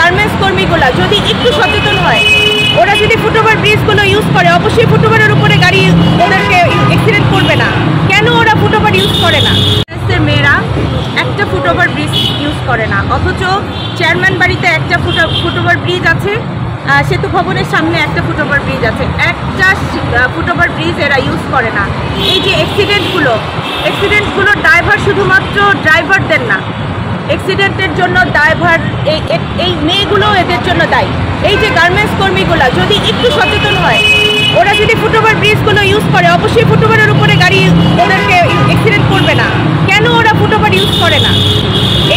Garments কর্মীগুলা যদি একটু সচেতন হয়, ওরা যদি ফুটওভার ব্রিজগুলো ইউজ করে, অবশ্যই ফুটওভারের উপরে গাড়ি ওদেরকে অ্যাক্সিডেন্ট করবে না। কেন ওরা ফুটওভার ইউজ করে না? মেয়েরা একটা ফুটওভার ব্রিজ ইউজ করে না, অথচ চেয়ারম্যান বাড়িতে একটা ফুটওভার ব্রিজ আছে, সেতু ভবনের সামনে একটা ফুটওভার ব্রিজ আছে, একটা ফুটওভার ব্রিজ এরা ইউজ করে না। এই যে অ্যাক্সিডেন্টগুলো ড্রাইভার, শুধুমাত্র ড্রাইভারদের না, অ্যাক্সিডেন্টের জন্য ড্রাইভার, এই মেয়েগুলো এদের জন্য দায়ী। এই যে গার্মেন্টস কর্মীগুলা যদি একটু সচেতন হয়, ওরা যদি ফুটওভার ব্রিজগুলো ইউজ করে, অবশ্যই ফুটওভারের উপরে গাড়ি ওদেরকে অ্যাক্সিডেন্ট করবে না। কেন ওরা ফুটওভার ইউজ করে না?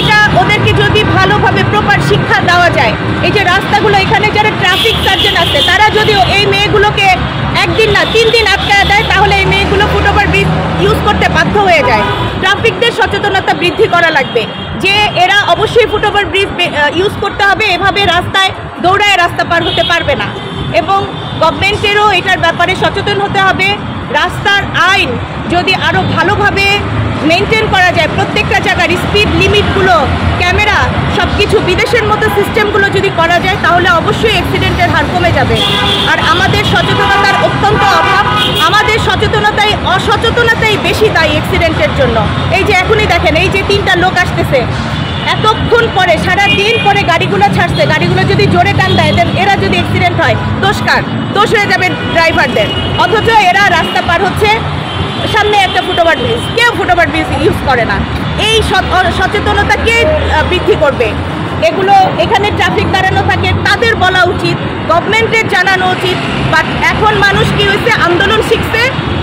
এটা ওদেরকে যদি ভালোভাবে প্রপার শিক্ষা দেওয়া যায়। এই যে রাস্তাগুলো, এখানে যারা ট্রাফিক সার্জন আছে, তারা যদি এই মেয়েগুলোকে একদিন না 3 দিন আটকায় দেয়, তাহলে এই মেয়েগুলো ফুটওভার ব্রিজ ইউজ করতে বাধ্য হয়ে যায়। ট্রাফিকদের সচেতনতা বৃদ্ধি করা লাগবে যে এরা অবশ্যই ফুটওভার ব্রিজ ইউজ করতে হবে, এভাবে রাস্তায় দৌড়ায় রাস্তা পার হতে পারবে না। এবং গভর্নমেন্টেরও এটার ব্যাপারে সচেতন হতে হবে। রাস্তার আইন যদি আরও ভালোভাবে মেনটেন করা যায়, প্রত্যেকটা জায়গার স্পিড লিমিটগুলো, ক্যামেরা, সব কিছু বিদেশের মতো সিস্টেমগুলো যদি করা যায়, তাহলে অবশ্যই অ্যাক্সিডেন্টের হার কমে যাবে। আর আমাদের সচেতনতার অত্যন্ত অভাব, আমাদের অসচেতনতাই বেশি দায়ী অ্যাক্সিডেন্টের জন্য। এই যে এখনই দেখেন, এই যে 3টা লোক আসতেছে, এতক্ষণ পরে, সারা দিন পরে গাড়িগুলো ছাড়ছে, গাড়িগুলো যদি জোরে টান দেয়, এরা যদি অ্যাক্সিডেন্ট হয়, দোষ হয়ে যাবে ড্রাইভারদের। অথচ এরা রাস্তা পার হচ্ছে, সামনে একটা ফুটওভার ব্রিজ, কেউ ফুটওভার ব্রিজ ইউজ করে না। এই সচেতনতা কে বৃদ্ধি করবে? এগুলো এখানে ট্রাফিক দাঁড়ানো থাকে, তাদের বলা উচিত, গভর্নমেন্টের জানানো উচিত। বাট এখন মানুষ কি হয়েছে, আন্দোলন শিখছে,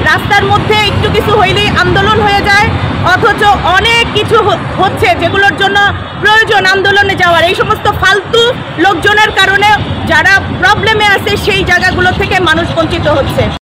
রাস্তার মধ্যে একটু কিছু হইলেই আন্দোলন হয়ে যায়, অথচ অনেক কিছু হচ্ছে যেগুলোর জন্য প্রয়োজন আন্দোলনে যাওয়ার। এই সমস্ত ফালতু লোকজনের কারণে যারা প্রবলেমে আছে, সেই জায়গাগুলো থেকে মানুষ বঞ্চিত হচ্ছে।